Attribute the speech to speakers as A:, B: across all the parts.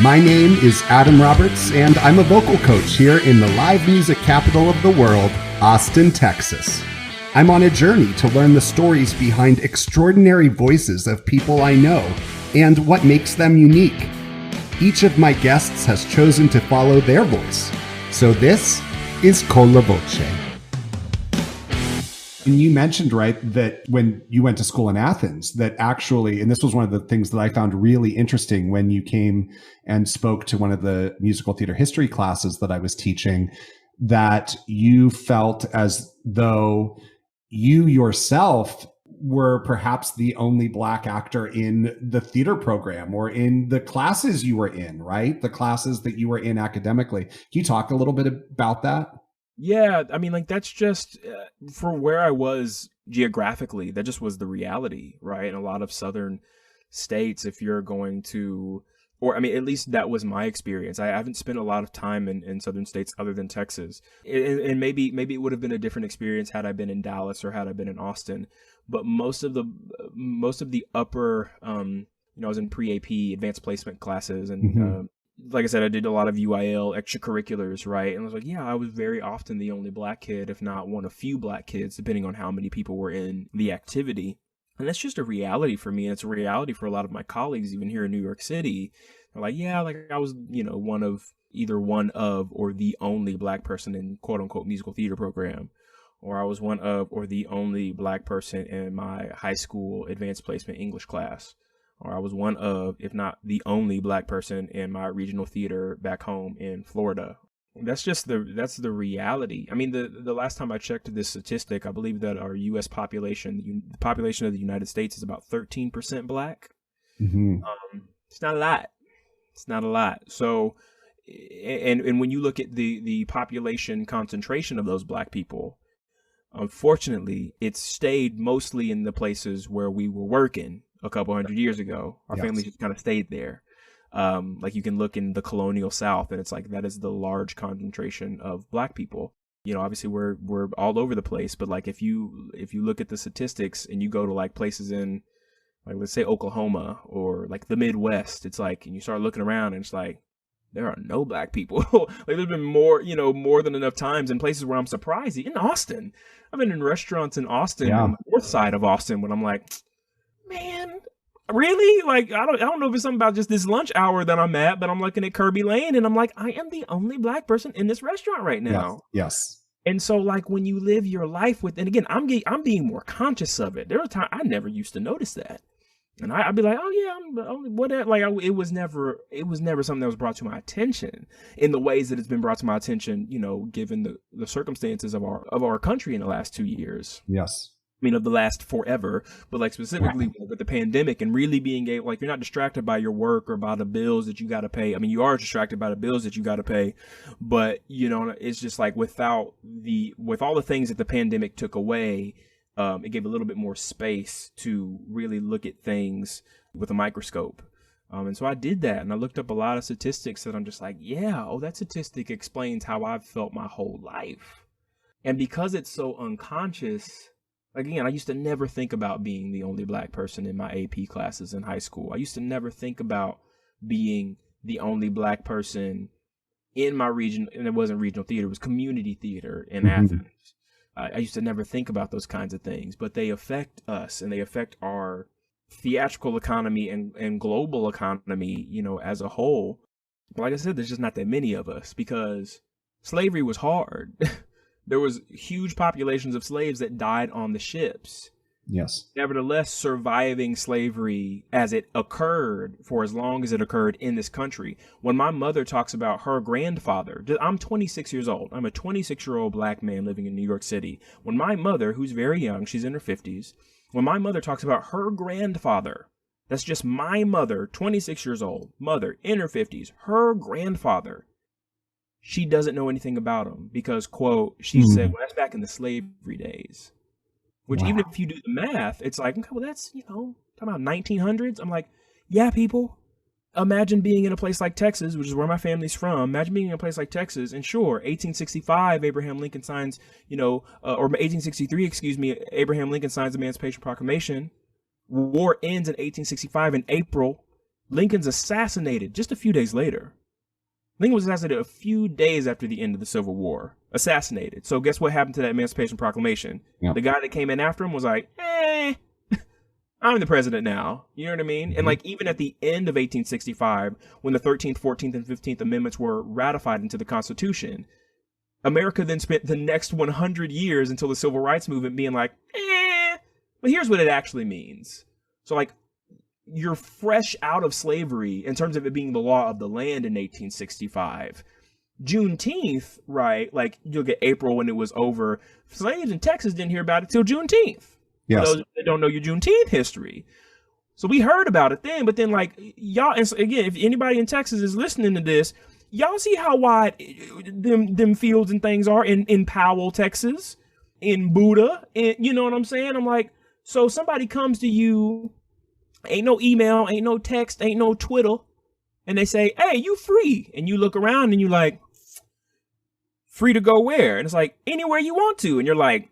A: My name is Adam Roberts, and I'm a vocal coach here in the live music capital of the world, Austin, Texas. I'm on a journey to learn the stories behind extraordinary voices of people I know and what makes them unique. Each of my guests has chosen to follow their voice. So this is Colla Voce. And you mentioned, right, that when you went to school in Athens, that actually, and this was one of the things that I found really interesting when you came and spoke to one of the musical theater history classes that I was teaching, that you felt as though you yourself were perhaps the only Black actor in the theater program or in the classes you were in, right? The classes that you were in academically. Can you talk a little bit about that?
B: Yeah, I mean, like, that's just for where I was geographically, that just was the reality, right? In a lot of southern states, if you're going to, or I mean, at least that was my experience. I haven't spent a lot of time in southern states other than Texas. And maybe it would have been a different experience had I been in Dallas or had I been in Austin. But most of the upper, I was in pre-AP advanced placement classes, and like I said, I did a lot of UIL extracurriculars, right? And I was like, yeah, I was very often the only Black kid, if not one of few Black kids, depending on how many people were in the activity. And that's just a reality for me. And it's a reality for a lot of my colleagues, even here in New York City. They're like, yeah, like I was, one of or the only Black person in quote unquote musical theater program. Or I was one of or the only Black person in my high school advanced placement English class. Or I was one of, if not the only Black person in my regional theater back home in Florida. That's the reality. I mean, the last time I checked this statistic, I believe that our U.S. population, the population of the United States, is about 13% Black.
A: Mm-hmm.
B: It's not a lot. It's not a lot. So, and when you look at the population concentration of those Black people, unfortunately, it's stayed mostly in the places where we were working a couple hundred years ago. Our families just kind of stayed there. Like you can look in the colonial South, and it's like that is the large concentration of Black people. Obviously we're all over the place, but like if you look at the statistics and you go to like places in, like, let's say Oklahoma or like the Midwest, it's like, and you start looking around and it's like, there are no Black people. Like there's been more than enough times in places where I'm surprised. In Austin, I've been in restaurants in Austin, on the north side of Austin, when I'm like, man, really? Like, I don't know if it's something about just this lunch hour that I'm at, but I'm looking at Kirby Lane and I'm like, I am the only Black person in this restaurant right now.
A: Yes. And
B: so like when you live your life with, and again, I'm being more conscious of it. There was a time I never used to notice that. And I'd be like, oh yeah, I'm only whatever. Like it was never something that was brought to my attention in the ways that it's been brought to my attention, given the circumstances of our country in the last 2 years.
A: Yes.
B: I mean, of the last forever, but like specifically with the pandemic and really being able, like, you're not distracted by your work or by the bills that you got to pay. I mean, you are distracted by the bills that you got to pay, but it's just like with all the things that the pandemic took away, it gave a little bit more space to really look at things with a microscope. And so I did that, and I looked up a lot of statistics that I'm just like, that statistic explains how I've felt my whole life. And because it's so unconscious, again, I used to never think about being the only Black person in my AP classes in high school. I used to never think about being the only Black person in my region, and it wasn't regional theater, it was community theater in Athens. I used to never think about those kinds of things, but they affect us, and they affect our theatrical economy and global economy, as a whole. But like I said, there's just not that many of us because slavery was hard. There was huge populations of slaves that died on the ships.
A: Yes.
B: Nevertheless, surviving slavery as it occurred for as long as it occurred in this country. When my mother talks about her grandfather, I'm 26 years old. I'm a 26-year-old Black man living in New York City. When my mother, who's very young, she's in her 50s, when my mother talks about her grandfather, that's just my mother, 26 years old, mother in her 50s, her grandfather, she doesn't know anything about him because, quote, she said, well, that's back in the slavery days. Which even if you do the math, it's like, okay, well, that's, talking about 1900s. I'm like, yeah, people, imagine being in a place like Texas, which is where my family's from. Imagine being in a place like Texas, and sure, 1865, Abraham Lincoln signs, or 1863, Abraham Lincoln signs the Emancipation Proclamation. War ends in 1865 in April. Lincoln's assassinated just a few days later. Lincoln was assassinated a few days after the end of the Civil War. Assassinated. So guess what happened to that Emancipation Proclamation? Yep. The guy that came in after him was like, I'm the president now. You know what I mean? And like even at the end of 1865, when the 13th, 14th, and 15th Amendments were ratified into the Constitution, America then spent the next 100 years until the Civil Rights Movement being like, but here's what it actually means. So like, you're fresh out of slavery in terms of it being the law of the land in 1865. Juneteenth, right? Like you'll get April when it was over. Slaves in Texas didn't hear about it till Juneteenth. Yes. For those that don't know your Juneteenth history. So we heard about it then, but then like y'all, and so again, if anybody in Texas is listening to this, y'all see how wide them fields and things are in Powell, Texas, in Buda, you know what I'm saying? I'm like, so somebody comes to you, ain't no email, ain't no text, ain't no Twitter, and they say, hey, you free. And you look around and you like, free to go where? And it's like, anywhere you want to. And you're like,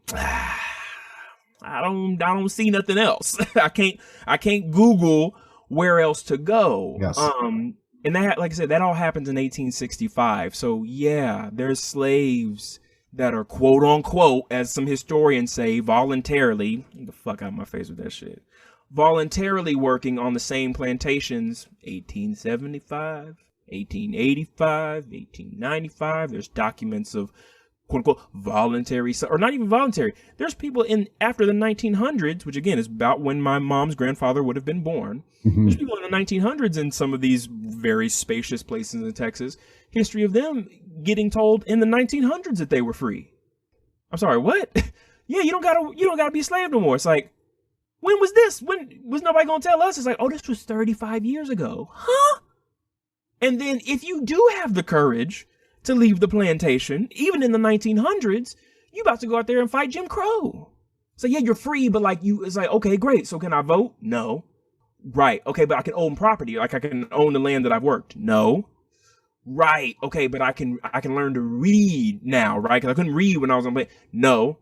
B: I don't see nothing else. I can't Google where else to go.
A: Yes.
B: And that, like I said, that all happens in 1865. So yeah, there's slaves that are quote unquote, as some historians say, voluntarily, get the fuck out of my face with that shit, voluntarily working on the same plantations, 1875, 1885, 1895. There's documents of quote unquote voluntary, or not even voluntary. There's people in after the 1900s, which again is about when my mom's grandfather would have been born. There's people in the 1900s in some of these very spacious places in Texas, history of them getting told in the 1900s that they were free. I'm sorry, what? Yeah, you don't gotta be a slave no more. It's like, when was this? When was nobody gonna tell us? It's like, oh, this was 35 years ago. Huh? And then if you do have the courage to leave the plantation, even in the 1900s, you about to go out there and fight Jim Crow. So yeah, you're free, but like it's like, okay, great. So can I vote? No. Right. Okay, but I can own property. Like I can own the land that I've worked. No. Right. Okay, but I can learn to read now, right? Because I couldn't read when I was on play. No.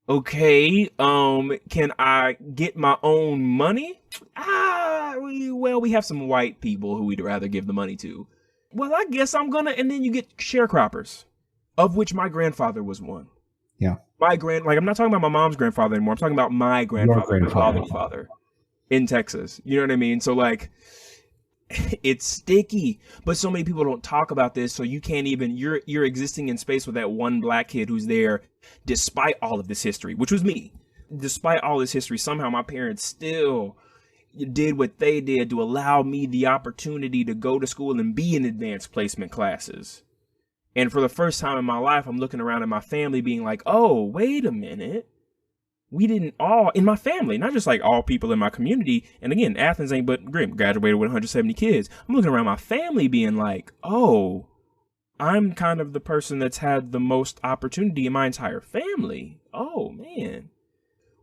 B: Okay. Can I get my own money? We have some white people who we'd rather give the money to. Well, I guess I'm gonna, and then you get sharecroppers, of which my grandfather was one.
A: Yeah.
B: I'm not talking about my mom's grandfather anymore. I'm talking about my grandfather, my father in Texas. You know what I mean? So like, it's sticky, but so many people don't talk about this. So you can't even, you're existing in space with that one black kid who's there despite all of this history, which was me. Despite all this history, somehow my parents still did what they did to allow me the opportunity to go to school and be in advanced placement classes. And for the first time in my life, I'm looking around at my family being like, oh, wait a minute. We didn't all, in my family, not just like all people in my community. And again, Athens ain't but Grim, graduated with 170 kids. I'm looking around my family being like, oh, I'm kind of the person that's had the most opportunity in my entire family. Oh, man.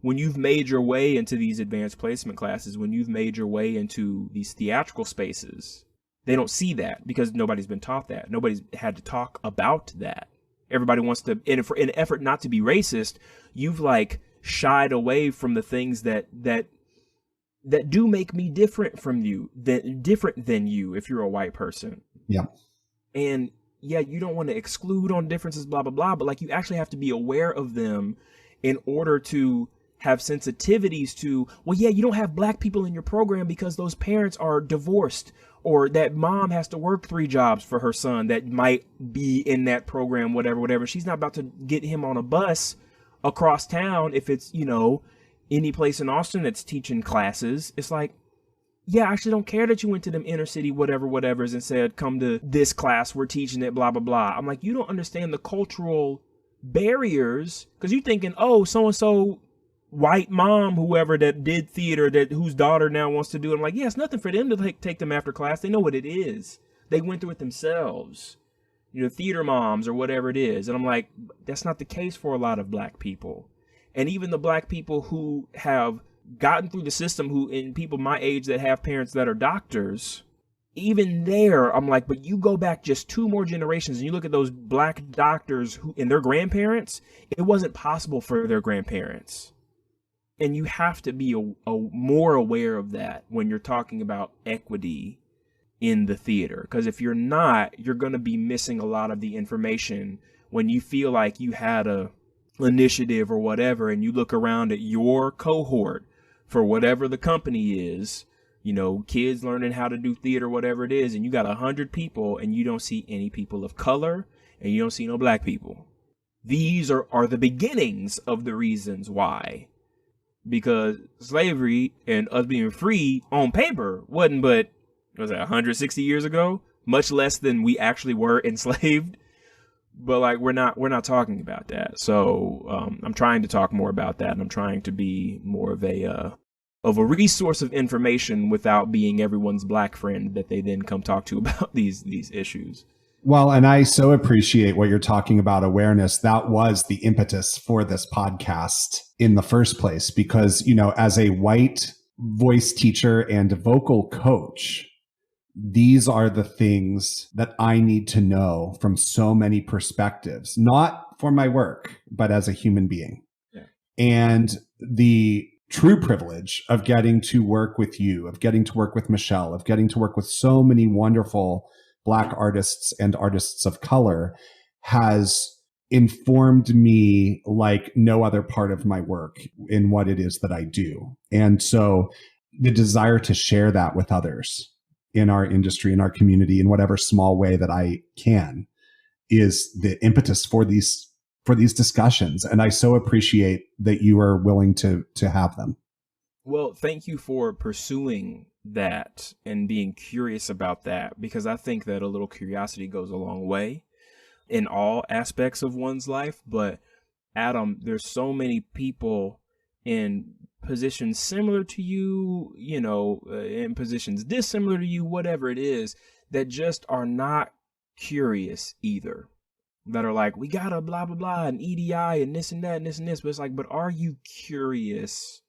B: When you've made your way into these advanced placement classes, when you've made your way into these theatrical spaces, they don't see that because nobody's been taught that. Nobody's had to talk about that. Everybody wants to, in an effort not to be racist, you've like shied away from the things that do make me different from you, different than you if you're a white person.
A: Yeah.
B: And yeah, you don't want to exclude on differences, blah, blah, blah, but like you actually have to be aware of them in order to have sensitivities to, well, yeah, you don't have black people in your program because those parents are divorced, or that mom has to work 3 jobs for her son that might be in that program, whatever. She's not about to get him on a bus across town if it's, any place in Austin that's teaching classes. It's like, yeah, I actually don't care that you went to them inner city whatever's and said, come to this class, we're teaching it, blah, blah, blah. I'm like, you don't understand the cultural barriers because you're thinking, oh, so-and-so white mom, whoever that did theater, whose daughter now wants to do it. I'm like, yeah, it's nothing for them to take them after class. They know what it is. They went through it themselves. Theater moms or whatever it is. And I'm like, that's not the case for a lot of black people. And even the black people who have gotten through the system, and people my age that have parents that are doctors, even there, I'm like, but you go back just 2 more generations and you look at those black doctors and their grandparents, it wasn't possible for their grandparents. And you have to be more aware of that when you're talking about equity in the theater. Because if you're not, you're going to be missing a lot of the information when you feel like you had a initiative or whatever, and you look around at your cohort for whatever the company is, you know, kids learning how to do theater, whatever it is, and you got 100 people and you don't see any people of color and you don't see no black people. These are the beginnings of the reasons why. Because slavery and us being free on paper wasn't but, what was that, 160 years ago? Much less than we actually were enslaved. But like, we're not talking about that. So I'm trying to talk more about that, and I'm trying to be more of a resource of information without being everyone's black friend that they then come talk to about these issues.
A: Well, and I so appreciate what you're talking about, awareness. That was the impetus for this podcast in the first place, because, you know, as a white voice teacher and vocal coach, these are the things that I need to know from so many perspectives, not for my work, but as a human being.
B: Yeah.
A: And the true privilege of getting to work with you, of getting to work with Michelle, of getting to work with so many wonderful Black artists and artists of color has informed me like no other part of my work in what it is that I do. And so the desire to share that with others in our industry, in our community, in whatever small way that I can, is the impetus for these discussions. And I so appreciate that you are willing to have them.
B: Well, thank you for pursuing that and being curious about that, because I think that a little curiosity goes a long way in all aspects of one's life. But Adam, there's so many people in positions similar to you, you know, in positions dissimilar to you, whatever it is, that just are not curious either. That are like, we gotta blah, blah, blah, and EDI and this and that and this and this. But it's like, but are you curious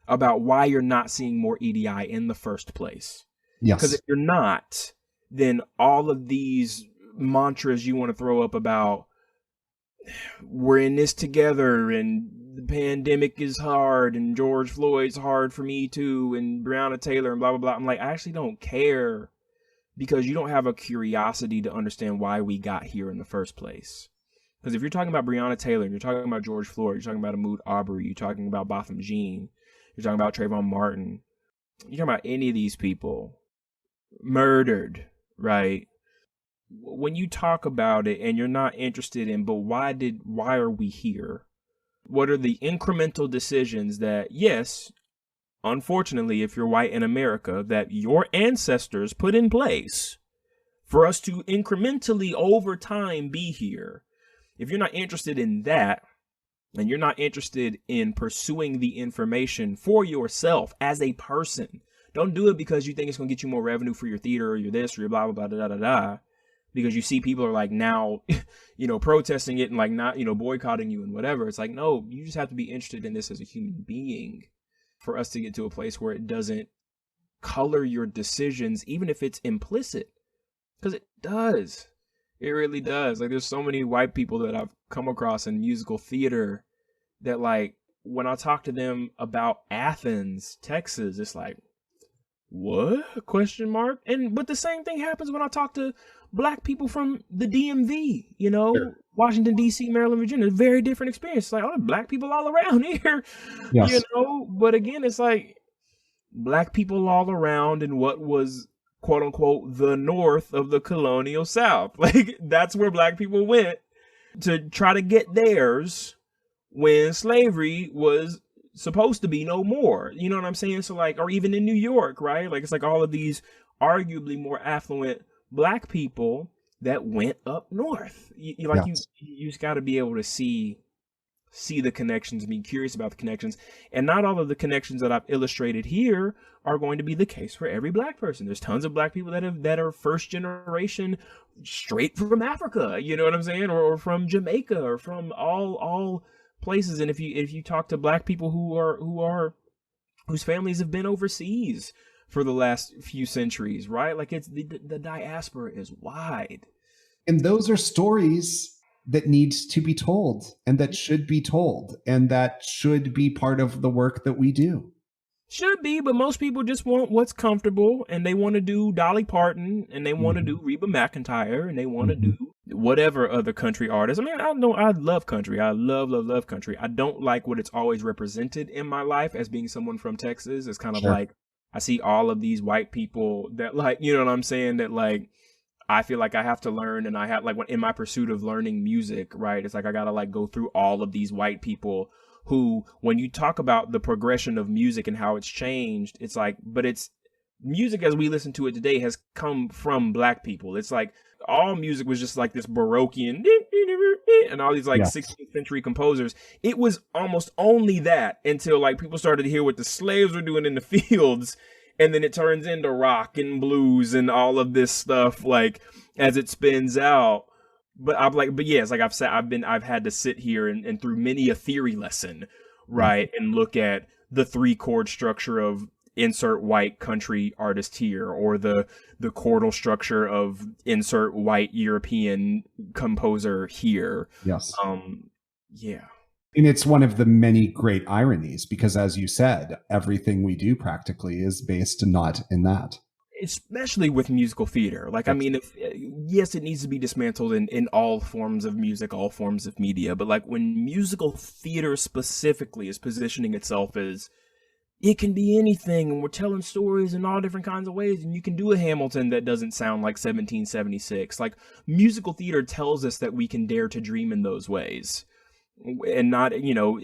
B: about why you're not seeing more EDI in the first place?
A: Yes.
B: Because if you're not, then all of these mantras you want to throw up about we're in this together and the pandemic is hard and George Floyd's hard for me too and Breonna Taylor and blah, blah, blah. I'm like, I actually don't care, because you don't have a curiosity to understand why we got here in the first place. Because if you're talking about Breonna Taylor, you're talking about George Floyd, you're talking about Ahmaud Arbery, you're talking about Botham Jean, you're talking about Trayvon Martin, you're talking about any of these people murdered, right? When you talk about it and you're not interested in, but why are we here? What are the incremental decisions that, yes, unfortunately, if you're white in America, that your ancestors put in place for us to incrementally over time be here? If you're not interested in that, and you're not interested in pursuing the information for yourself as a person, don't do it because you think it's going to get you more revenue for your theater or your this or your blah, blah, blah, da, da, da, da. Because you see people are like now, you know, protesting it and like not, you know, boycotting you and whatever. It's like, no, you just have to be interested in this as a human being for us to get to a place where it doesn't color your decisions, even if it's implicit. Because it does. It really does. Like, there's so many white people that I've come across in musical theater that, like, when I talk to them about Athens, Texas, it's like, what? Question mark? But the same thing happens when I talk to black people from the DMV, you know, sure. Washington, D.C., Maryland, Virginia. Very different experience. It's like, oh, black people all around here, yes. You know? But again, it's like black people all around in what was, quote unquote, the North of the colonial South. Like, that's where black people went to try to get theirs when slavery was supposed to be no more. You know what I'm saying? So like, or even in New York, right? Like, it's like all of these arguably more affluent black people that went up north. You just got to be able to see the connections and be curious about the connections. And not all of the connections that I've illustrated here are going to be the case for every black person. There's tons of black people that are first generation straight from Africa, you know what I'm saying? Or from Jamaica, or from all places. And if you talk to black people whose families have been overseas for the last few centuries, right? Like, it's the diaspora is wide.
A: And those are stories that needs to be told and that should be told and that should be part of the work that we do.
B: Should be, but most people just want what's comfortable, and they want to do Dolly Parton, and they want to do Reba McEntire, and they want to do whatever other country artists. I mean, I love country. I love country. I don't like what it's always represented in my life as being someone from Texas. It's kind of like, I see all of these white people that, like, you know what I'm saying, that like, I feel like I have to learn, and I have, like, when in my pursuit of learning music, right, it's like I gotta like go through all of these white people who, when you talk about the progression of music and how it's changed, it's like, but it's music as we listen to it today has come from Black people. It's like all music was just like this Baroquean and all these like 16th century composers. It was almost only that until like people started to hear what the slaves were doing in the fields. And then it turns into rock and blues and all of this stuff, like, as it spins out. But I'm like, but yeah, it's like I've had to sit here and through many a theory lesson, right, and look at the 3-chord structure of insert white country artist here, or the chordal structure of insert white European composer here.
A: Yes.
B: Yeah.
A: And it's one of the many great ironies, because as you said, everything we do practically is based not in that.
B: Especially with musical theater. Like, I mean, yes, it needs to be dismantled in all forms of music, all forms of media. But like when musical theater specifically is positioning itself as, it can be anything, and we're telling stories in all different kinds of ways, and you can do a Hamilton that doesn't sound like 1776. Like, musical theater tells us that we can dare to dream in those ways. And not, you know,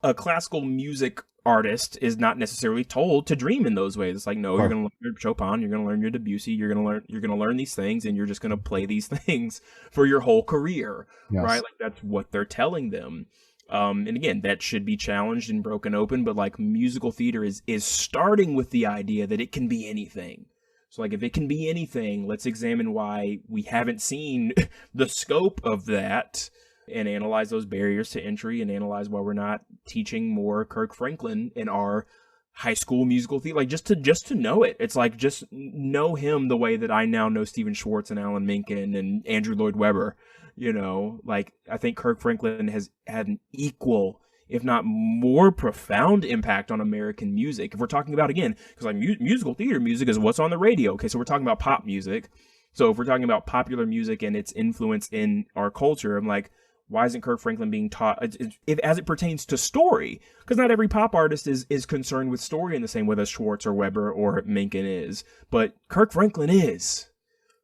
B: a classical music artist is not necessarily told to dream in those ways. It's like, no, you're going to learn your Chopin, you're going to learn your Debussy, you're going to learn these things, and you're just going to play these things for your whole career, right? Like, that's what they're telling them. And again, that should be challenged and broken open, but like musical theater is starting with the idea that it can be anything. So like, if it can be anything, let's examine why we haven't seen the scope of that, and analyze those barriers to entry, and analyze why we're not teaching more Kirk Franklin in our high school musical theater. Like, just to know it. It's like, just know him the way that I now know Stephen Schwartz and Alan Menken and Andrew Lloyd Webber. You know, like, I think Kirk Franklin has had an equal, if not more profound impact on American music. If we're talking about, again, because like musical theater music is what's on the radio. Okay, so we're talking about pop music. So if we're talking about popular music and its influence in our culture, I'm like, why isn't Kirk Franklin being taught as it pertains to story? Because not every pop artist is concerned with story in the same way that Schwartz or Weber or Menken is. But Kirk Franklin is.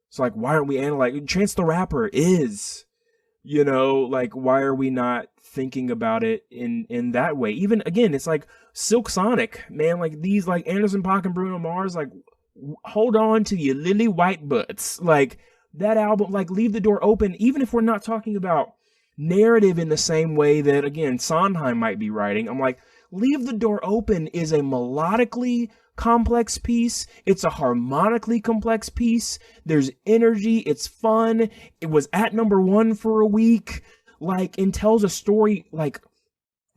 B: So, like, why aren't we analyzing? Chance the Rapper is. You know, like, why are we not thinking about it in that way? Even, again, it's like Silk Sonic, man. Like, these, like, Anderson .Paak and Bruno Mars, like, hold on to your lily white butts. Like, that album, like, leave the door open, even if we're not talking about narrative in the same way that, again, Sondheim might be writing. I'm like, Leave the Door Open is a melodically complex piece. It's a harmonically complex piece. There's energy. It's fun. It was at #1 for a week. Like, and tells a story, like,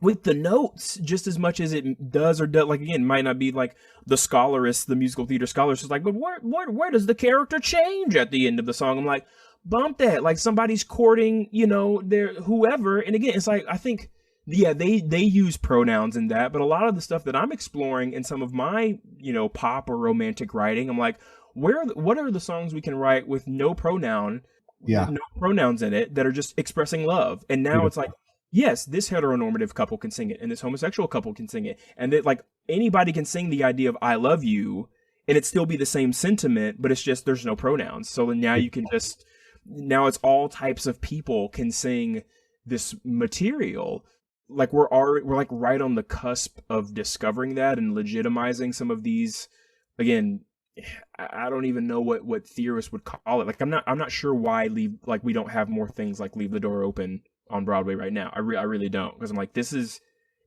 B: with the notes just as much as it does or does. Like, again, might not be like the scholarist, the musical theater scholarist is like, but where does the character change at the end of the song? I'm like, bump that. Like, somebody's courting, you know, their whoever. And again, it's like, I think, yeah, they use pronouns in that, but a lot of the stuff that I'm exploring in some of my, you know, pop or romantic writing, I'm like, what are the songs we can write with no pronoun, with no pronouns in it, that are just expressing love? And now it's like, yes, this heteronormative couple can sing it, and this homosexual couple can sing it, and that, like, anybody can sing the idea of I love you, and it still be the same sentiment, but it's just there's no pronouns. So then now you can just, now it's all types of people can sing this material. Like, we're like right on the cusp of discovering that and legitimizing some of these. Again, I don't even know what theorists would call it. Like, I'm not sure why we don't have more things like Leave the Door Open on Broadway right now. I really don't, because I'm like, this is,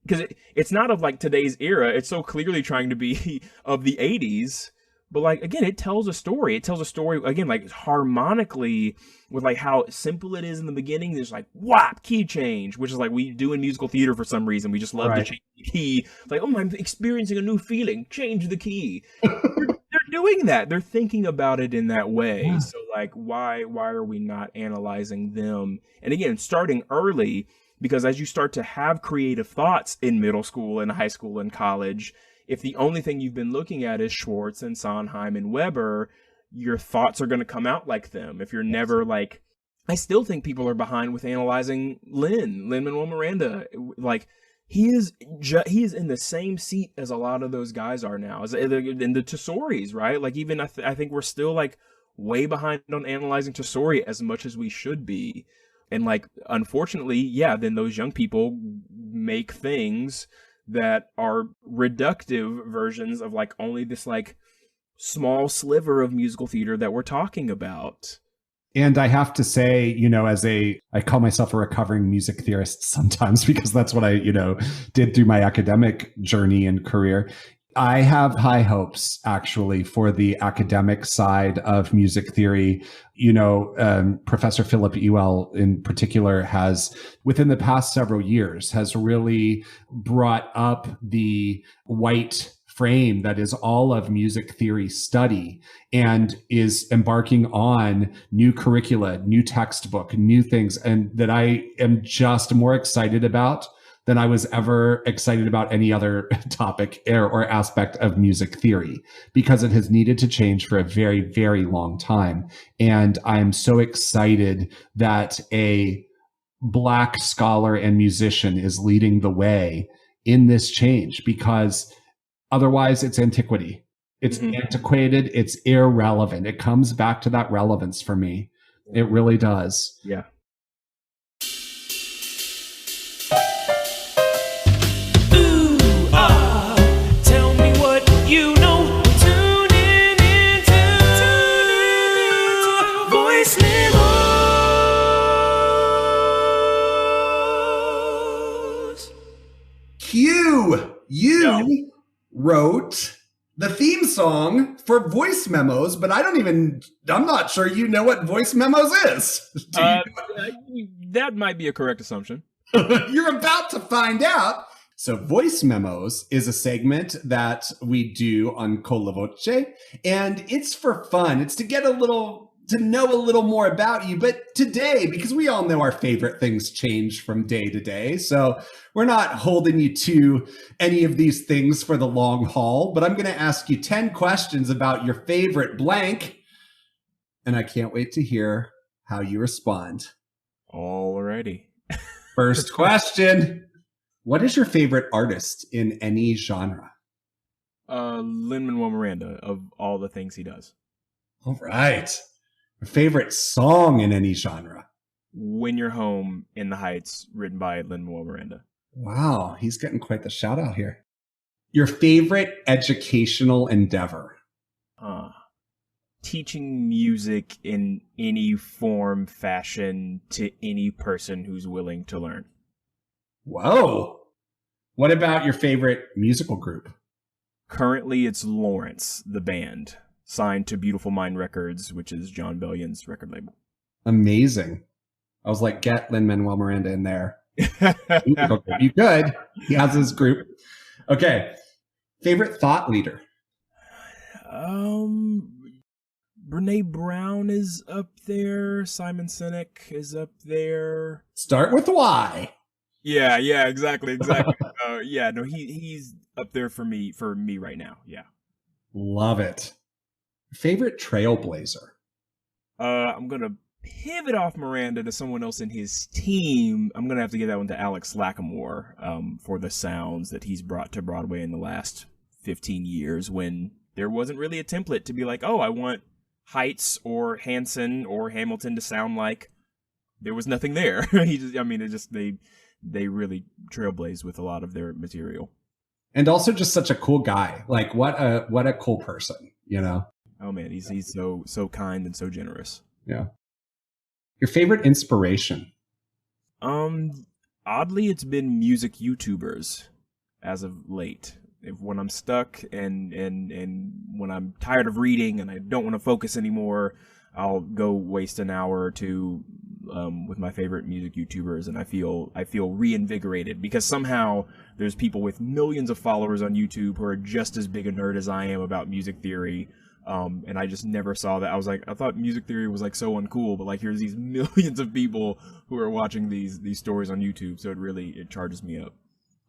B: because it's not of like today's era. It's so clearly trying to be of the 80s. But, like, again, it tells a story. It tells a story, again, like, harmonically, with, like, how simple it is in the beginning. There's, like, whop, key change, which is, like, we do in musical theater for some reason. We just love to change the key. It's like, oh, I'm experiencing a new feeling. Change the key. They're doing that. They're thinking about it in that way.
A: Yeah.
B: So like, why are we not analyzing them? And again, starting early, because as you start to have creative thoughts in middle school and high school and college, if the only thing you've been looking at is Schwartz and Sondheim and Weber, your thoughts are going to come out like them. If you're never like, I still think people are behind with analyzing Lin-Manuel Miranda. Like, he is in the same seat as a lot of those guys are now, as in the Tessoris, right? Like, even I think we're still like way behind on analyzing Tessori as much as we should be. And like, unfortunately, yeah, then those young people make things that are reductive versions of like only this like small sliver of musical theater that we're talking about.
A: And I have to say, I call myself a recovering music theorist sometimes because that's what I, did through my academic journey and career. I have high hopes actually for the academic side of music theory. Professor Philip Ewell in particular has, within the past several years, has really brought up the white frame that is all of music theory study and is embarking on new curricula, new textbook, new things, and that I am just more excited about than I was ever excited about any other topic or aspect of music theory, because it has needed to change for a very, very long time. And I am so excited that a Black scholar and musician is leading the way in this change, because otherwise it's antiquity. It's antiquated. It's irrelevant. It comes back to that relevance for me. It really does.
B: Yeah.
C: Tell me what you know. Tune into Voice Memos.
A: You wrote the theme song for Voice Memos, but I'm not sure you know what Voice Memos is.
B: That might be a correct assumption.
A: You're about to find out. So Voice Memos is a segment that we do on Colla Voce, and it's for fun. It's to get to know a little more about you. But today, because we all know our favorite things change from day to day, so we're not holding you to any of these things for the long haul, but I'm going to ask you 10 questions about your favorite blank, and I can't wait to hear how you respond.
B: Alrighty.
A: First question. What is your favorite artist in any genre?
B: Lin-Manuel Miranda, of all the things he does.
A: All right. Your favorite song in any genre?
B: When You're Home in the Heights, written by Lin-Manuel Miranda.
A: Wow, he's getting quite the shout out here. Your favorite educational endeavor?
B: Teaching music in any form, fashion, to any person who's willing to learn.
A: Whoa. What about your favorite musical group?
B: Currently, it's Lawrence, the band, signed to Beautiful Mind Records, which is John Bellion's record label.
A: Amazing. I was like, get Lin-Manuel Miranda in there. You could. He has his group. Okay. Favorite thought leader?
B: Brene Brown is up there. Simon Sinek is up there.
A: Start with Y.
B: Yeah, exactly. He's up there for me right now. Yeah.
A: Love it. Favorite trailblazer?
B: I'm gonna pivot off Miranda to someone else in his team. I'm gonna have to give that one to Alex Lacamoire for the sounds that he's brought to Broadway in the last 15 years, when there wasn't really a template to be like, oh, I want Heights or Hanson or Hamilton to sound like. There was nothing there. They really trailblazed with a lot of their material.
A: And also just such a cool guy. Like what a cool person,
B: Oh man, he's so kind and so generous.
A: Yeah. Your favorite inspiration?
B: Oddly, it's been music YouTubers as of late. When I'm stuck and when I'm tired of reading and I don't want to focus anymore, I'll go waste an hour or two with my favorite music YouTubers, and I feel reinvigorated, because somehow there's people with millions of followers on YouTube who are just as big a nerd as I am about music theory, And I just never saw that. I was like, I thought music theory was like so uncool, but like here's these millions of people who are watching these stories on YouTube. So it charges me up.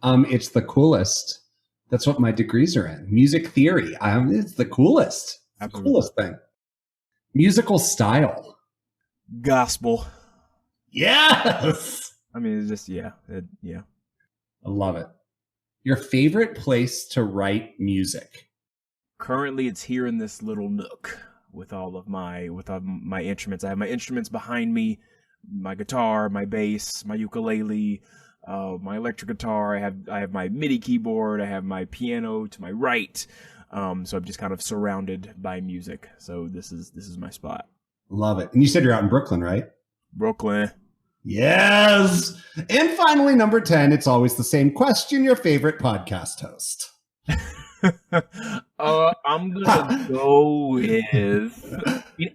A: It's the coolest. That's what my degrees are in. Music theory. It's the coolest. It's the coolest thing. Musical style.
B: Gospel.
A: Yes.
B: I mean, it's just, yeah.
A: I love it. Your favorite place to write music?
B: Currently, it's here in this little nook with all of my instruments. I have my instruments behind me, my guitar, my bass, my ukulele, my electric guitar. I have my MIDI keyboard. I have my piano to my right. So I'm just kind of surrounded by music. So this is my spot.
A: Love it. And you said you're out in Brooklyn, right?
B: Brooklyn.
A: Yes. And finally, number 10, it's always the same question. Your favorite podcast host?
B: I'm gonna go with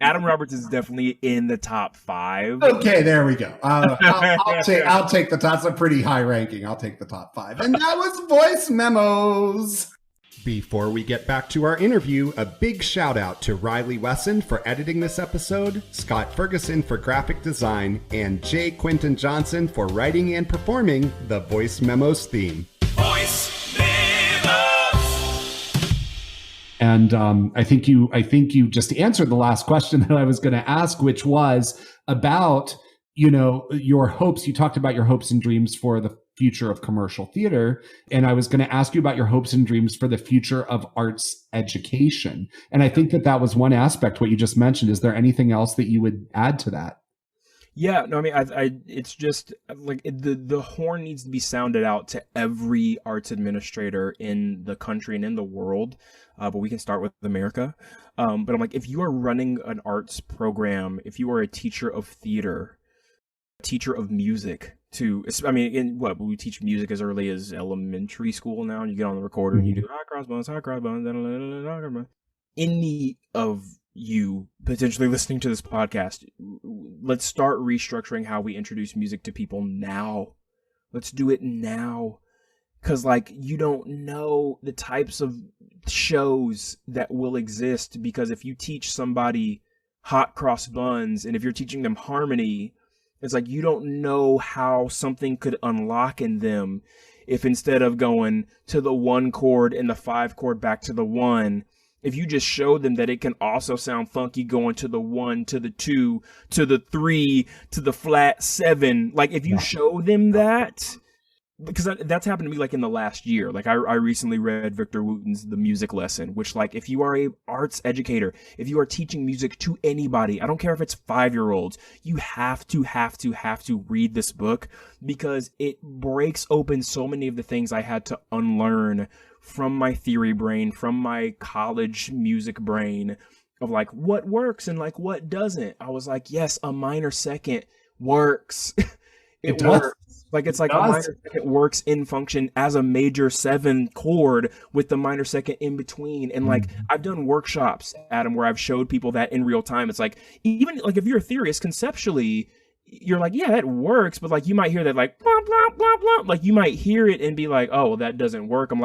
B: Adam Roberts is definitely in the top 5.
A: Okay, there we go. I'll take the top. That's a pretty high ranking. I'll take the top 5. And that was Voice Memos. Before we get back to our interview, a big shout out to Riley Wesson for editing this episode, Scott Ferguson for graphic design, and J. Quinton Johnson for writing and performing the Voice Memos theme.
C: Voice Memos.
A: And I think you just answered the last question that I was going to ask, which was about, your hopes. You talked about your hopes and dreams for the future of commercial theater. And I was going to ask you about your hopes and dreams for the future of arts education. And I think that was one aspect, what you just mentioned. Is there anything else that you would add to that?
B: Yeah, no, I mean, it's just like the horn needs to be sounded out to every arts administrator in the country and in the world. But we can start with America. But I'm like, if you are running an arts program, if you are a teacher of theater, teacher of music, we teach music as early as elementary school now. And you get on the recorder and you do high crossbones, any of you potentially listening to this podcast, let's start restructuring how we introduce music to people now. Let's do it now. Because, you don't know the types of shows that will exist. Because if you teach somebody hot cross buns, and if you're teaching them harmony, it's like you don't know how something could unlock in them if instead of going to the 1 chord and the 5 chord back to the 1, if you just show them that it can also sound funky going to the 1, to the 2, to the 3, to the flat 7. If you show them that, because that's happened to me in the last year. I recently read Victor Wooten's The Music Lesson, which if you are a arts educator, if you are teaching music to anybody, I don't care if it's 5-year-olds, you have to read this book, because it breaks open so many of the things I had to unlearn from my theory brain, from my college music brain, of what works and what doesn't. I was like, yes, a minor second works. It works. A minor second works in function as a major 7 chord with the minor second in between. And I've done workshops, Adam, where I've showed people that in real time. It's even if you're a theorist, conceptually, you're yeah, that works. But you might hear that blah, blah, blah, blah. You might hear it and be oh, well, that doesn't work. I'm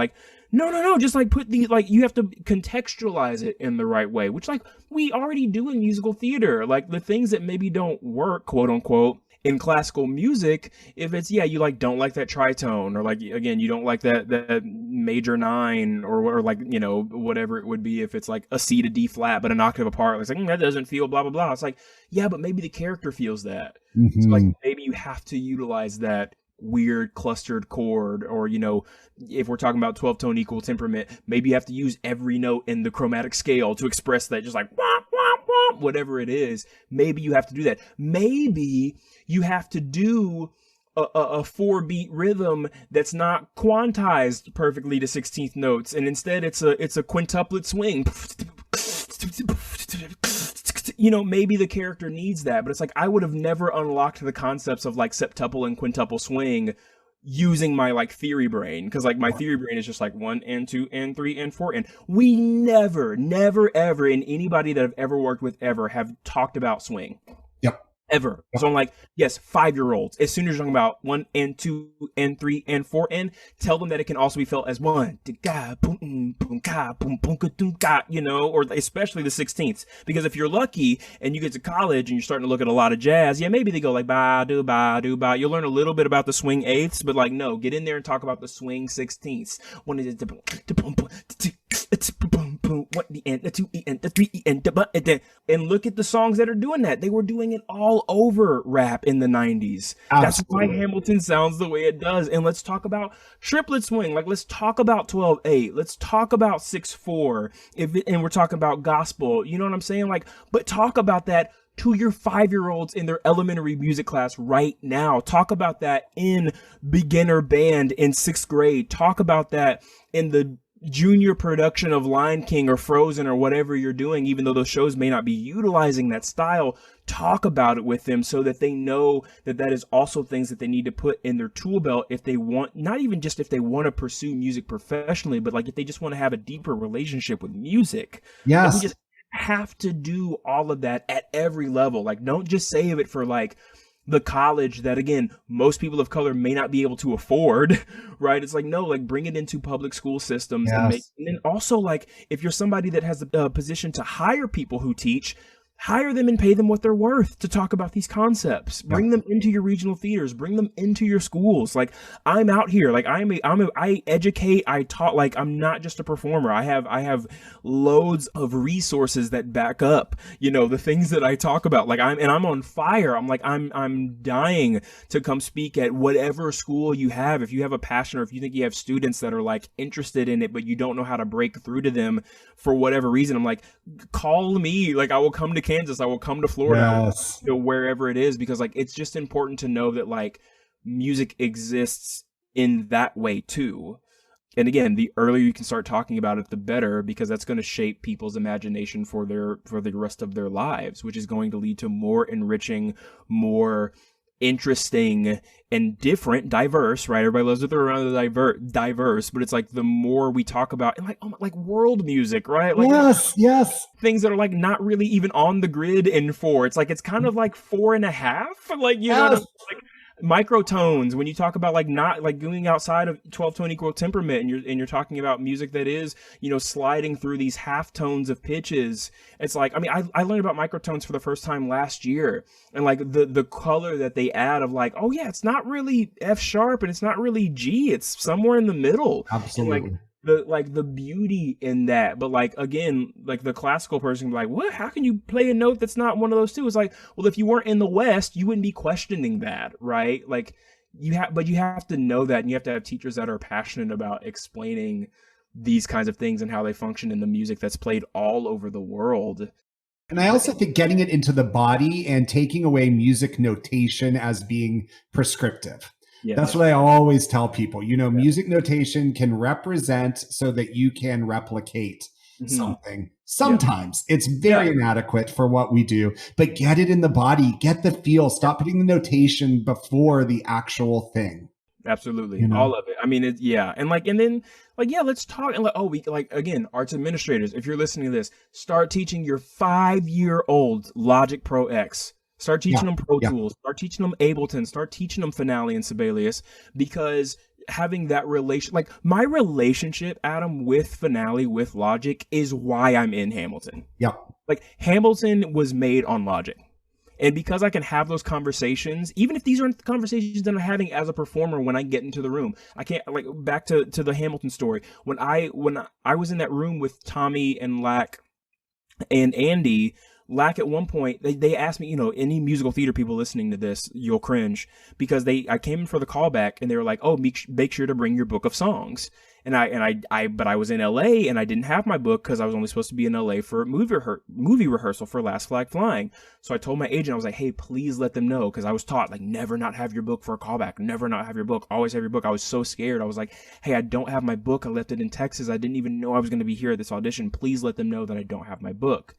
B: no. Just put the, you have to contextualize it in the right way, which we already do in musical theater. The things that maybe don't work, quote unquote, in classical music, if it's, you don't like that tritone, or again, you don't like that major 9, or whatever it would be, if it's a C to D flat, but an octave apart, it's that doesn't feel blah, blah, blah. It's yeah, but maybe the character feels that. So maybe you have to utilize that weird clustered chord, or if we're talking about 12-tone equal temperament, maybe you have to use every note in the chromatic scale to express that, just wah, wah, wah, whatever it is. Maybe you have to do that. Maybe you have to do a 4-beat rhythm that's not quantized perfectly to 16th notes, and instead it's a quintuplet swing. Maybe the character needs that, but it's I would have never unlocked the concepts of septuple and quintuple swing using my theory brain, because my theory brain is just 1 and 2 and 3 and 4, and we never ever in anybody that I've ever worked with ever have talked about swing.
A: Yep.
B: ever. So I'm like, yes, 5-year-olds. As soon as you're talking about 1 and 2 and 3 and 4 and tell them that it can also be felt as 1, you know, or especially the 16ths. Because if you're lucky and you get to college and you're starting to look at a lot of jazz, yeah, maybe they go like ba do ba do ba. You'll learn a little bit about the swing 8ths, but like no, get in there and talk about the swing 16ths. One is what the end, the 2 and the 3 and look at the songs that are doing that. They were doing it all over rap in the 90s. Absolutely. That's why Hamilton sounds the way it does. And let's talk about triplet swing. Like let's talk about 12/8. Let's talk about 6/4. And we're talking about gospel. You know what I'm saying? Like, but talk about that to your 5-year-olds in their elementary music class right now. Talk about that in beginner band in 6th grade. Talk about that in the junior production of Lion King or Frozen or whatever you're doing, even though those shows may not be utilizing that style. Talk about it with them so that they know that that is also things that they need to put in their tool belt if they want, not even just if they want to pursue music professionally, but like if they just want to have a deeper relationship with music.
A: Yes.
B: And we just have to do all of that at every level. Like, don't just save it for like the college that, again, most people of color may not be able to afford, right? It's like, no, like bring it into public school systems.
A: Yes.
B: And then also, like, if you're somebody that has a position to hire people who teach, hire them and pay them what they're worth to talk about these concepts. Bring them into your regional theaters. Bring them into your schools. Like, I'm out here. Like, I educate. I taught. Like, I'm not just a performer. I have loads of resources that back up, you know, the things that I talk about. Like, I'm on fire. I'm dying to come speak at whatever school you have. If you have a passion, or if you think you have students that are like interested in it, but you don't know how to break through to them for whatever reason, I'm like, call me. Like, I will come to Kansas, I will come to Florida,
A: yes,
B: to wherever it is, because like it's just important to know that like music exists in that way too. And again, the earlier you can start talking about it, the better, because that's going to shape people's imagination for the rest of their lives, which is going to lead to more enriching, more interesting and different, diverse, right? Everybody loves it around the diverse, but it's like the more we talk about, and like, oh my, like world music, right? Like,
A: yes,
B: things that are like not really even on the grid in 4. It's like it's kind of like 4.5, like, you know, like microtones. When you talk about like not like going outside of 12-tone equal temperament, and you're talking about music that is, you know, sliding through these half tones of pitches. It's like, I mean, I learned about microtones for the first time last year, and like the color that they add of like, oh yeah, it's not really F sharp and it's not really G, it's somewhere in the middle.
A: Absolutely.
B: And like the beauty in that. But like, again, like the classical person can be like, what, how can you play a note that's not one of those two? It's like, well, if you weren't in the West, you wouldn't be questioning that, right? Like you have to know that, and you have to have teachers that are passionate about explaining these kinds of things and how they function in the music that's played all over the world.
A: And I also think getting it into the body and taking away music notation as being prescriptive. Yeah. That's what I always tell people. You know, music notation can represent so that you can replicate something. Sometimes it's very inadequate for what we do, but get it in the body, get the feel, stop putting the notation before the actual thing.
B: Absolutely. You know? All of it. I mean, and then let's talk. And again, arts administrators, if you're listening to this, start teaching your 5-year-old Logic Pro X. Start teaching them Pro Tools, start teaching them Ableton, start teaching them Finale and Sibelius, because having that relation, like my relationship, Adam, with Finale, with Logic is why I'm in Hamilton. Yeah. Like Hamilton was made on Logic. And because I can have those conversations, even if these aren't the conversations that I'm having as a performer when I get into the room, I can't, like, back to the Hamilton story. When I was in that room with Tommy and Lack and Andy, Lack at one point, they asked me, you know, any musical theater people listening to this, you'll cringe, because I came in for the callback and they were like, oh, make sure to bring your book of songs. But I was in LA and I didn't have my book because I was only supposed to be in LA for movie rehearsal for Last Flag Flying. So I told my agent, I was like, hey, please let them know, because I was taught, like, never not have your book for a callback, never not have your book, always have your book. I was so scared. I was like, hey, I don't have my book. I left it in Texas. I didn't even know I was going to be here at this audition. Please let them know that I don't have my book.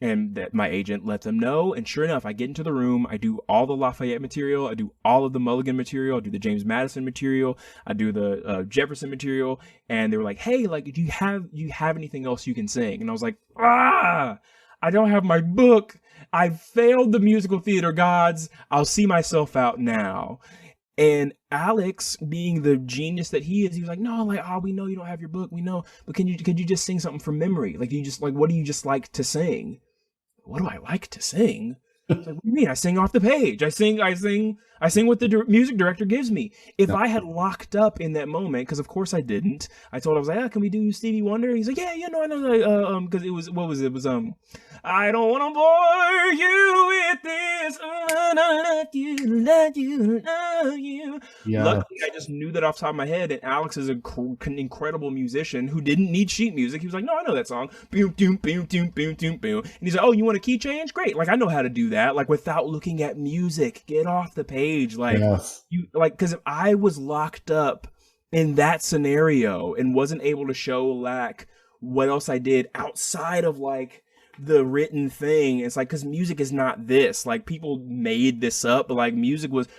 B: And that my agent let them know. And sure enough, I get into the room. I do all the Lafayette material. I do all of the Mulligan material. I do the James Madison material. I do the Jefferson material. And they were like, hey, like, do you have anything else you can sing? And I was like, I don't have my book. I failed the musical theater gods. I'll see myself out now. And Alex, being the genius that he is, he was like, no, like, oh, we know you don't have your book. We know, but could you just sing something from memory? Like, what do you just like to sing? What do I like to sing? Like, what do you mean? I sing off the page. I sing what the music director gives me. If I had locked up in that moment, because of course I didn't, I was like, can we do Stevie Wonder? He's like, yeah, I know, because it was, it was, I don't want to bore you with this. Love you. Yeah. Luckily, I just knew that off the top of my head, and Alex is an incredible musician who didn't need sheet music. He was like, no, I know that song. Boom, boom, boom, boom, boom, boom, boom. And he's like, oh, you want a key change? Great. Like, I know how to do that. Like, without looking at music, get off the page. Like, because if I was locked up in that scenario and wasn't able to show like what else I did outside of like the written thing, it's like, because music is not this, like, people made this up, but like music was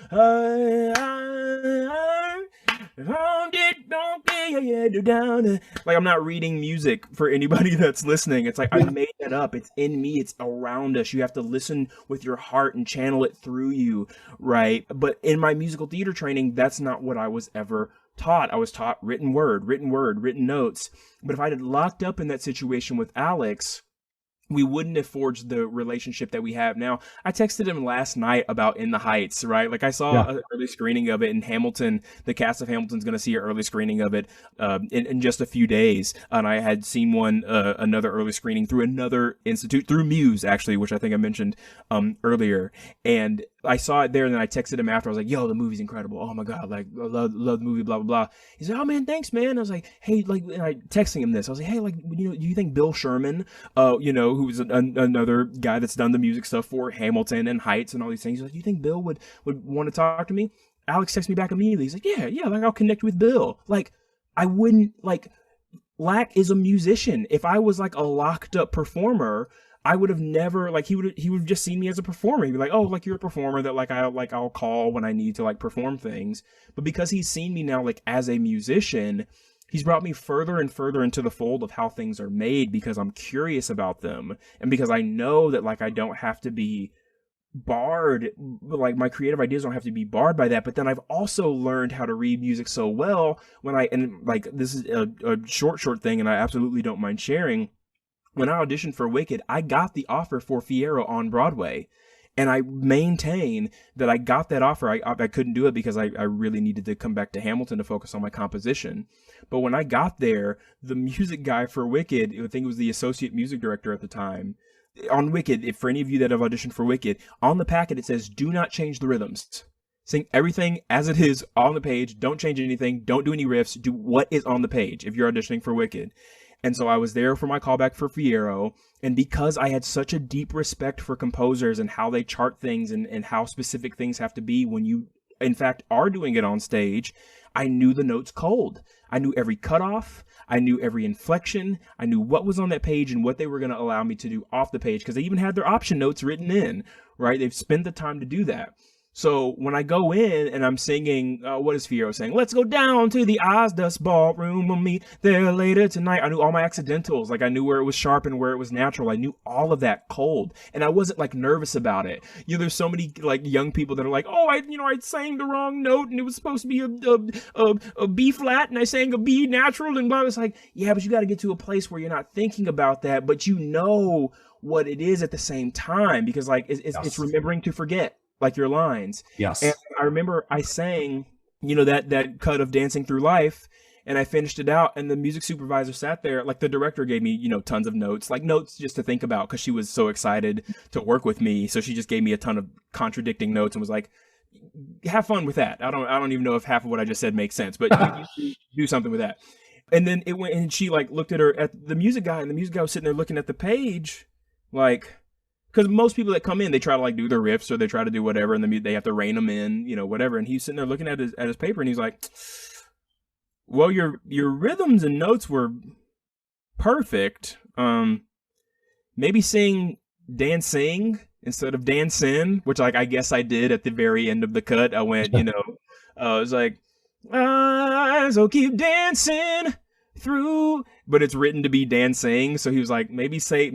B: like, I'm not reading music for anybody that's listening. It's like, I made that up. It's in me. It's around us. You have to listen with your heart and channel it through you, right? But in my musical theater training, that's not what I was ever taught. I was taught written word, written notes. But if I had locked up in that situation with Alex, we wouldn't have forged the relationship that we have now. I texted him last night about In the Heights, right? Like, I saw an early screening of it in Hamilton. The cast of Hamilton's going to see an early screening of it in just a few days. And I had seen another early screening through another institute, through Muse, actually, which I think I mentioned earlier. And I saw it there, and then I texted him after. I was like, yo, the movie's incredible. Oh my God, like, I love the movie, blah, blah, blah. He's like, oh man, thanks, man. I was like, hey, like, and I texting him this. I was like, hey, like, do you think Bill Sherman, who's another guy that's done the music stuff for Hamilton and Heights and all these things, he's like, do you think Bill would want to talk to me? Alex texted me back immediately. He's like, yeah, like, I'll connect with Bill. Like, I wouldn't, like, Lack is a musician. If I was like a locked up performer, I would have never, like, he would just see me as a performer. He'd be like, oh, like, you're a performer that I'll call when I need to like perform things. But because he's seen me now like as a musician, he's brought me further and further into the fold of how things are made, because I'm curious about them, and because I know that like I don't have to be barred, like my creative ideas don't have to be barred by that. But then I've also learned how to read music so well and like, this is a short thing, and I absolutely don't mind sharing. When I auditioned for Wicked, I got the offer for Fiyero on Broadway. And I maintain that I got that offer. I couldn't do it because I really needed to come back to Hamilton to focus on my composition. But when I got there, the music guy for Wicked, I think it was the associate music director at the time, on Wicked, if for any of you that have auditioned for Wicked, on the packet it says, do not change the rhythms. Sing everything as it is on the page. Don't change anything. Don't do any riffs. Do what is on the page if you're auditioning for Wicked. And so I was there for my callback for Fiyero. And because I had such a deep respect for composers and how they chart things and how specific things have to be when you, in fact, are doing it on stage, I knew the notes cold. I knew every cutoff. I knew every inflection. I knew what was on that page and what they were going to allow me to do off the page, because they even had their option notes written in, right? They've spent the time to do that. So when I go in and I'm singing, what is Fiyero saying? Let's go down to the Ozdas ballroom. We'll meet there later tonight. I knew all my accidentals. Like, I knew where it was sharp and where it was natural. I knew all of that cold. And I wasn't like nervous about it. You know, there's so many like young people that are like, oh, I sang the wrong note and it was supposed to be a B flat and I sang a B natural and blah. It's like, yeah, but you got to get to a place where you're not thinking about that, but you know what it is at the same time, because like it's remembering to forget. Like your lines. Yes. And I remember I sang, that cut of Dancing Through Life, and I finished it out, and the music supervisor sat there, like the director gave me, tons of notes, like notes just to think about, because she was so excited to work with me. So she just gave me a ton of contradicting notes and was like, have fun with that. I don't even know if half of what I just said makes sense, but you do something with that. And then it went, and she like looked at the music guy, and the music guy was sitting there looking at the page, like, because most people that come in, they try to like do their riffs or they try to do whatever, and then they have to rein them in, whatever. And he's sitting there looking at his paper, and he's like, "Well, your rhythms and notes were perfect. Maybe sing dancing instead of dancing," which like I guess I did at the very end of the cut. I went, I was like, so keep dancing through, but it's written to be dancing. So he was like, maybe say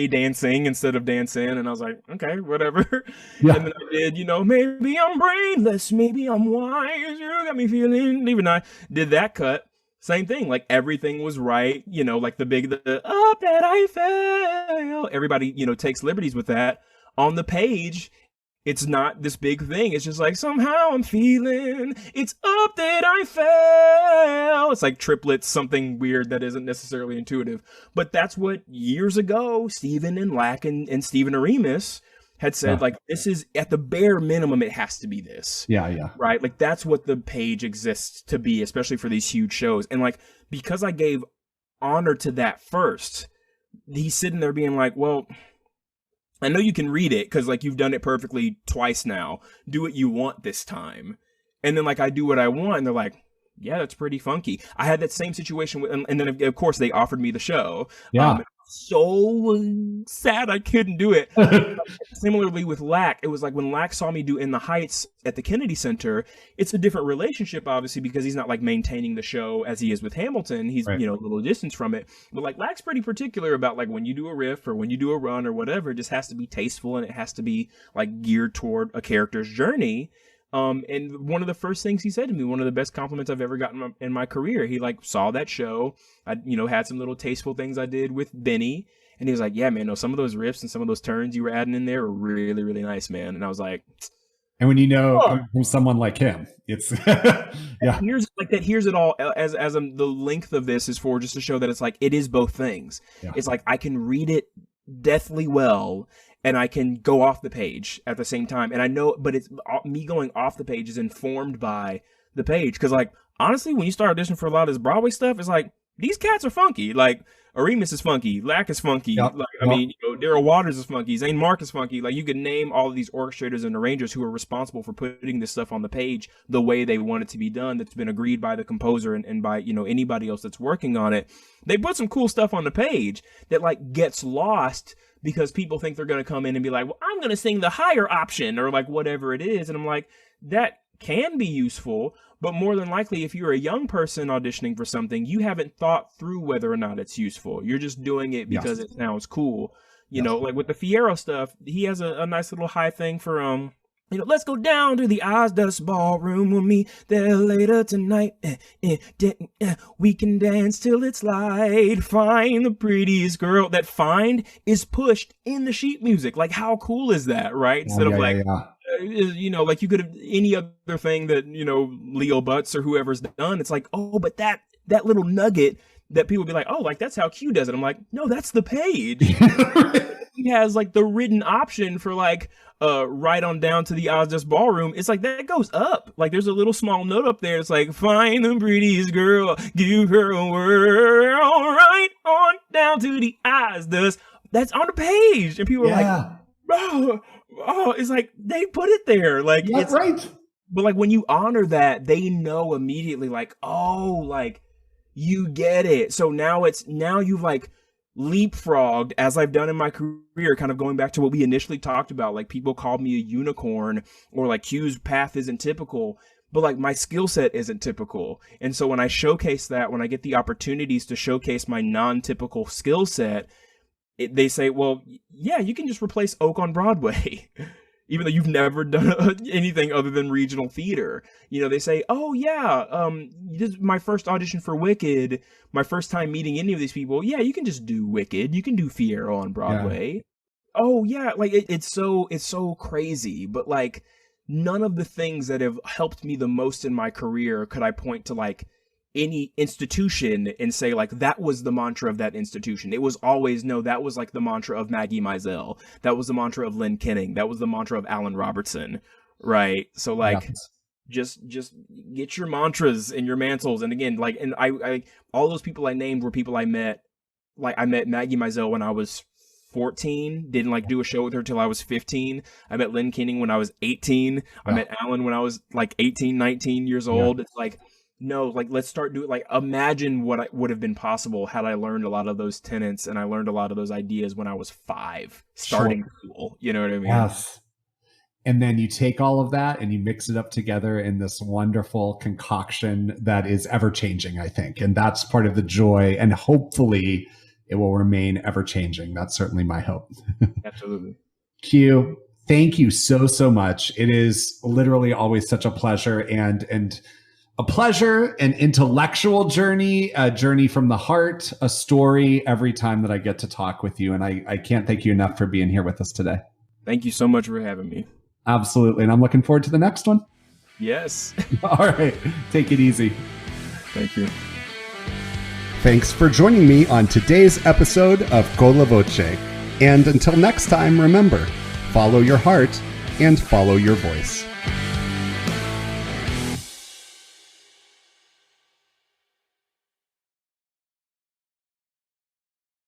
B: dancing instead of dancing. And I was like, okay, whatever.
A: Yeah.
B: And then I did, maybe I'm brainless, maybe I'm wise, you got me feeling. Even I did that cut. Same thing, like everything was right, like the up that I fell. Everybody, takes liberties with that. On the page, it's not this big thing. It's just like, somehow I'm feeling, it's up that I fell. It's like triplets, something weird that isn't necessarily intuitive. But that's what years ago, Stephen and Lack and Stephen Aremus had said, like, this is at the bare minimum, it has to be this.
A: Yeah.
B: Right? Like, that's what the page exists to be, especially for these huge shows. And like, because I gave honor to that first, he's sitting there being like, well, I know you can read it because like you've done it perfectly twice now. Do what you want this time. And then like I do what I want and they're like, yeah, that's pretty funky. I had that same situation with, and then of course they offered me the show.
A: Yeah.
B: So sad I couldn't do it. Similarly with Lack, it was like when Lack saw me do In the Heights at the Kennedy Center, it's a different relationship, obviously, because he's not like maintaining the show as he is with Hamilton. He's, a little distance from it. But like Lack's pretty particular about like when you do a riff or when you do a run or whatever, it just has to be tasteful and it has to be like geared toward a character's journey. And one of the first things he said to me, one of the best compliments I've ever gotten in my career, he like saw that show. I, had some little tasteful things I did with Benny. And he was like, yeah, man, no, some of those riffs and some of those turns you were adding in there were really, really nice, man. And I was like,
A: and when coming from someone like him, it's, yeah.
B: Here's it all as the length of this is for just to show that it's like, it is both things. Yeah. It's like, I can read it deathly well and I can go off the page at the same time. And I know, but it's me going off the page is informed by the page. Cause like, honestly, when you start auditioning for a lot of this Broadway stuff, it's like, these cats are funky. Like, Aremus is funky. Lack is funky.
A: Yep.
B: Like, I mean, Daryl Waters is funky. Zane Mark is funky. Like, you could name all of these orchestrators and arrangers who are responsible for putting this stuff on the page the way they want it to be done. That's been agreed by the composer and by, anybody else that's working on it. They put some cool stuff on the page that like gets lost because people think they're going to come in and be like, well, I'm going to sing the higher option or like whatever it is. And I'm like, that can be useful. But more than likely, if you're a young person auditioning for something, you haven't thought through whether or not it's useful. You're just doing it because it sounds cool. You know, like with the Fierro stuff, he has a nice little high thing for, let's go down to the Oz Dust Ballroom. We'll meet there later tonight. We can dance till it's light. Find the prettiest girl. That find is pushed in the sheet music. Like, how cool is that, right? Instead of like... like you could have any other thing that, Leo Butts or whoever's done. It's like, oh, but that little nugget that people be like, oh, like that's how Q does it. I'm like, no, that's the page. He has like the written option for like, right on down to the Oz Dust Ballroom. It's like that goes up. Like there's a little small note up there. It's like, find the prettiest girl, give her a whirl, right on down to the Oz Dust. That's on the page. And people are like, bro. Oh, it's like they put it there. Like, it's
A: right.
B: But like when you honor that, they know immediately, like, oh, like you get it. So now you've like leapfrogged, as I've done in my career, kind of going back to what we initially talked about. Like people called me a unicorn, or like Q's path isn't typical, but like my skill set isn't typical. And so when I showcase that, when I get the opportunities to showcase my non-typical skill set, they say, well, yeah, you can just replace Oak on Broadway, even though you've never done anything other than regional theater. They say, oh, yeah, this is my first audition for Wicked, my first time meeting any of these people. Yeah, you can just do Wicked. You can do Fierro on Broadway. Yeah. Oh, yeah, like it's so crazy. But like none of the things that have helped me the most in my career could I point to like any institution and say like that was the mantra of that institution. It was always, no, that was like the mantra of Maggie Mizell. That was the mantra of Lynn Kenning. That was the mantra of Alan Robertson. Right. So like just get your mantras and your mantles. And again, like, and I all those people I named were people I met. Like I met Maggie Mizell when I was 14, didn't like do a show with her till I was 15. I met Lynn Kenning when I was 18. I met Alan when I was like 18, 19 years old. It's like, no, like let's start doing, like imagine what would have been possible had I learned a lot of those tenets and I learned a lot of those ideas when I was 5 starting school. You know what I mean?
A: Yes. And then you take all of that and you mix it up together in this wonderful concoction that is ever changing, I think. And that's part of the joy. And hopefully it will remain ever changing. That's certainly my hope.
B: Absolutely.
A: Q, thank you so, so much. It is literally always such a pleasure and a pleasure, an intellectual journey, a journey from the heart, a story every time that I get to talk with you. And I can't thank you enough for being here with us today.
B: Thank you so much for having me.
A: Absolutely. And I'm looking forward to the next one.
B: Yes.
A: All right. Take it easy.
B: Thank you.
A: Thanks for joining me on today's episode of Colla Voce. And until next time, remember, follow your heart and follow your voice.